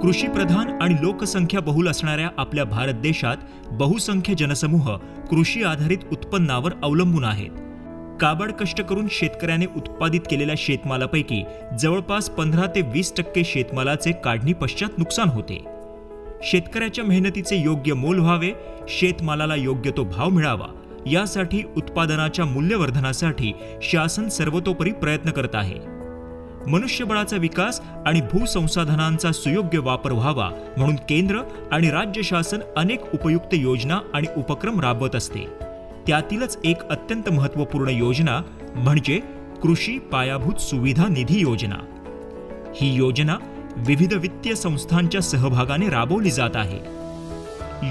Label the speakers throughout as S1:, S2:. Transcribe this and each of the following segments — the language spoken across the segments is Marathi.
S1: कृषीप्रधान आणि लोकसंख्या बहुल असणाऱ्या आपल्या भारत देशात बहुसंख्य जनसमूह कृषी आधारित उत्पन्नावर अवलंबून आहेत. काबाड कष्ट करून शेतकऱ्याने उत्पादित केलेल्या शेतमालापैकी जवळपास 15 ते 20% शेतमालाचे काढणी पश्चात नुकसान होते. शेतकऱ्याच्या मेहनतीचे योग्य मोल व्हावे, शेतमालाला योग्य तो भाव मिळावा, यासाठी उत्पादनाच्या मूल्यवर्धनासाठी शासन सर्वतोपरी प्रयत्न करत आहे. मनुष्यबळाचा विकास आणि भूसंसाधनांचा सुयोग्य वापर व्हावा म्हणून केंद्र आणि राज्य शासन अनेक उपयुक्त योजना आणि उपक्रम राबवत असते. त्यातीलच एक अत्यंत महत्त्वपूर्ण योजना म्हणजे कृषी पायाभूत सुविधा निधी योजना. ही योजना विविध वित्तीय संस्थांच्या सहभागाने राबवली जात आहे.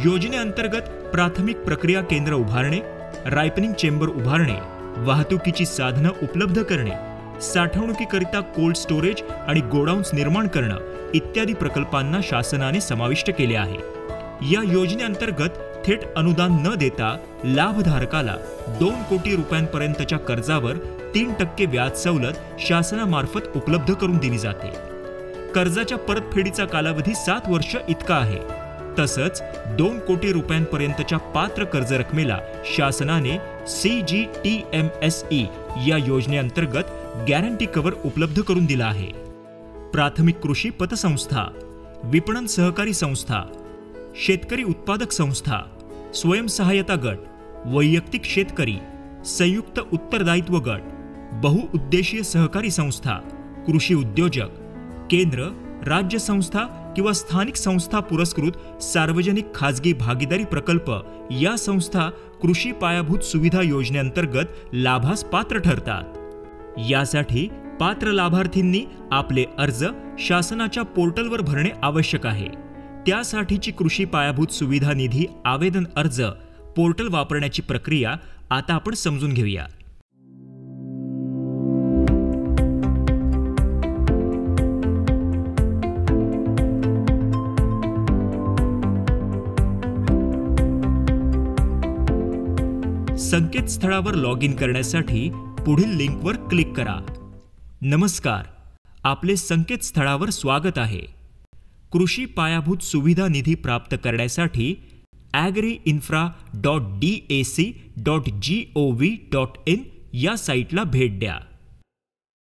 S1: योजनेअंतर्गत प्राथमिक प्रक्रिया केंद्र उभारणे, रायपनिंग चेंबर उभारणे, वाहतुकीची साधनं उपलब्ध करणे, साठवणुकीकरिता कोल्ड स्टोरेज आणि गोडाऊन्स निर्माण करणं इत्यादी प्रकल्पांना शासनाने समाविष्ट केले आहे. या योजनेअंतर्गत थेट अनुदान न देता लाभधारकाला 2 कोटी रुपयांपर्यंतच्या कर्जावर 3% व्याज सवलत शासनामार्फत उपलब्ध करून दिली जाते. कर्जाच्या परतफेडीचा कालावधी 7 वर्ष इतका आहे. तसंच 2 कोटी रुपयांपर्यंतच्या पात्र कर्ज रकमेला शासनाने CGTMSE या योजनेअंतर्गत गॅरंटी कव्हर उपलब्ध करून दिला आहे. प्राथमिक कृषी पतसंस्था, विपणन सहकारी संस्था, शेतकरी उत्पादक संस्था, स्वयंसहायता गट, वैयक्तिक शेतकरी, संयुक्त उत्तरदायित्व गट, बहुउद्देशीय सहकारी संस्था, कृषी उद्योजक, केंद्र, राज्य संस्था किंवा स्थानिक संस्था पुरस्कृत सार्वजनिक खाजगी भागीदारी प्रकल्प या संस्था कृषी पायाभूत सुविधा योजनेअंतर्गत लाभास पात्र ठरतात. यासाठी पात्र लाभार्थींनी आपले अर्ज शासनाच्या पोर्टलवर भरणे आवश्यक आहे. त्यासाठीची कृषी पायाभूत सुविधा निधी आवेदन अर्ज पोर्टल वापरण्याची प्रक्रिया आता आपण समजून घेऊया. संकेतस्थळावर लॉग इन करण्यासाठी पुढील लिंकवर क्लिक करा. नमस्कार, आपले संकेतस्थळावर स्वागत आहे. कृषी पायाभूत सुविधा निधी प्राप्त करण्यासाठी agriinfra.dac.gov.in या साईटला भेट द्या.